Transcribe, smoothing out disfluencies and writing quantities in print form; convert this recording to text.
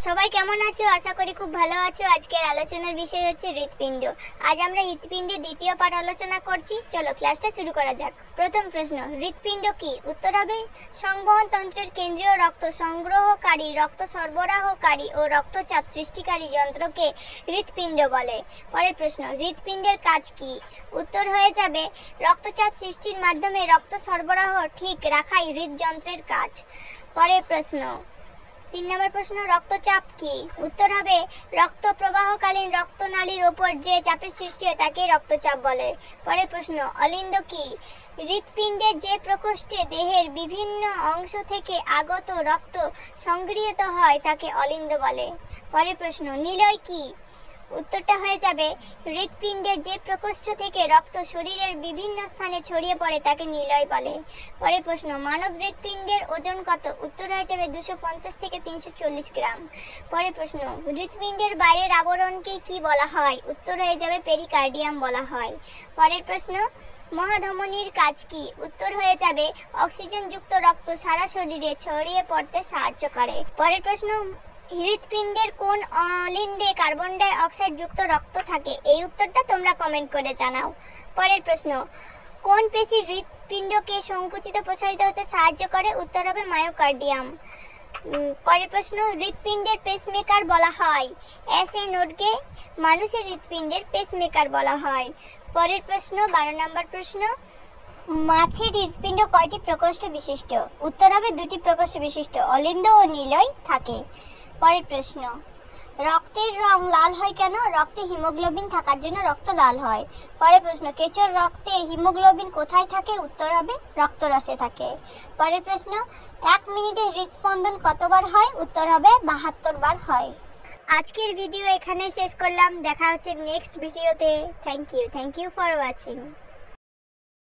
সবাই কেমন আছো? আশা করি খুব ভালো আছো। আজকের আলোচনার বিষয় হচ্ছে হৃৎপিণ্ড। আজ আমরা হৃৎপিণ্ডের দ্বিতীয় পাঠ আলোচনা করছি। চলো ক্লাসটা শুরু করা যাক। প্রথম প্রশ্ন, হৃৎপিণ্ড কি? উত্তর হবে সংবহন তন্ত্রের কেন্দ্রীয় রক্ত সংগ্রহকারী, রক্ত সরবরাহকারী ও রক্তচাপ সৃষ্টিকারী যন্ত্রকে হৃৎপিণ্ড বলে। পরের প্রশ্ন, হৃৎপিণ্ডের কাজ কি? উত্তর হয়ে যাবে রক্তচাপ সৃষ্টির মাধ্যমে রক্ত সরবরাহ ঠিক রাখাই হৃদযন্ত্রের কাজ। পরের প্রশ্ন, 3 নম্বর প্রশ্ন, রক্তচাপ কি? উত্তর হবে রক্ত প্রবাহকালীন রক্তনালীর ওপর যে চাপের সৃষ্টি হয় তাকে রক্তচাপ বলে। পরের প্রশ্ন, অলিন্দ কি? হৃৎপিণ্ডের যে প্রকোষ্ঠে দেহের বিভিন্ন অংশ থেকে আগত রক্ত সংগৃহীত হয় তাকে অলিন্দ বলে। পরের প্রশ্ন, নিলয় কি? উত্তরটা হয়ে যাবে হৃৎপিণ্ডের যে প্রকোষ্ঠ থেকে রক্ত শরীরের বিভিন্ন স্থানে ছড়িয়ে পড়ে তাকে নিলয় বলে। পরের প্রশ্ন, মানব হৃৎপিণ্ডের ওজন কত? উত্তর হয়ে যাবে 250 থেকে 340 গ্রাম। পরের প্রশ্ন, হৃৎপিণ্ডের বাইরের আবরণকে কি বলা হয়? উত্তর হয়ে যাবে পেরিকার্ডিয়াম বলা হয়। পরের প্রশ্ন, মহাধমনীর কাজ কি? উত্তর হয়ে যাবে অক্সিজেনযুক্ত রক্ত সারা শরীরে ছড়িয়ে পড়তে সাহায্য করে। পরের প্রশ্ন, হৃৎপিণ্ডের কোন অলিন্দে কার্বন ডাই অক্সাইড যুক্ত রক্ত থাকে? এই উত্তরটা তোমরা কমেন্ট করে জানাও। পরের প্রশ্ন, কোন পেশি হৃৎপিণ্ডকে সংকুচিত প্রসারিত হতে সাহায্য করে? উত্তর হবে মায়োকার্ডিয়াম। পরের প্রশ্ন, হৃৎপিণ্ডের পেসমেকার বলা হয়। এসএ নোডকে মানুষের হৃৎপিণ্ডের পেসমেকার বলা হয়। পরের প্রশ্ন, 12 নম্বর প্রশ্ন, মাছের হৃৎপিণ্ড কয়টি প্রকোষ্ঠ বিশিষ্ট? উত্তর হবে 2টি প্রকোষ্ঠ বিশিষ্ট, অলিন্দ ও নিলয় থাকে। পরের প্রশ্ন, রক্তের রং লাল হয় কেন? রক্তে হিমোগ্লোবিন থাকার জন্য রক্ত লাল হয়। পরের প্রশ্ন, কেঁচোর রক্তে হিমোগ্লোবিন কোথায় থাকে? উত্তর হবে রক্তরসে থাকে। পরের প্রশ্ন, 1 মিনিটে হৃদস্পন্দন কতবার হয়? উত্তর হবে 72 বার হয়। আজকের ভিডিও এখানে শেষ করলাম। দেখা হচ্ছে নেক্সট ভিডিওতে। Thank you for watching.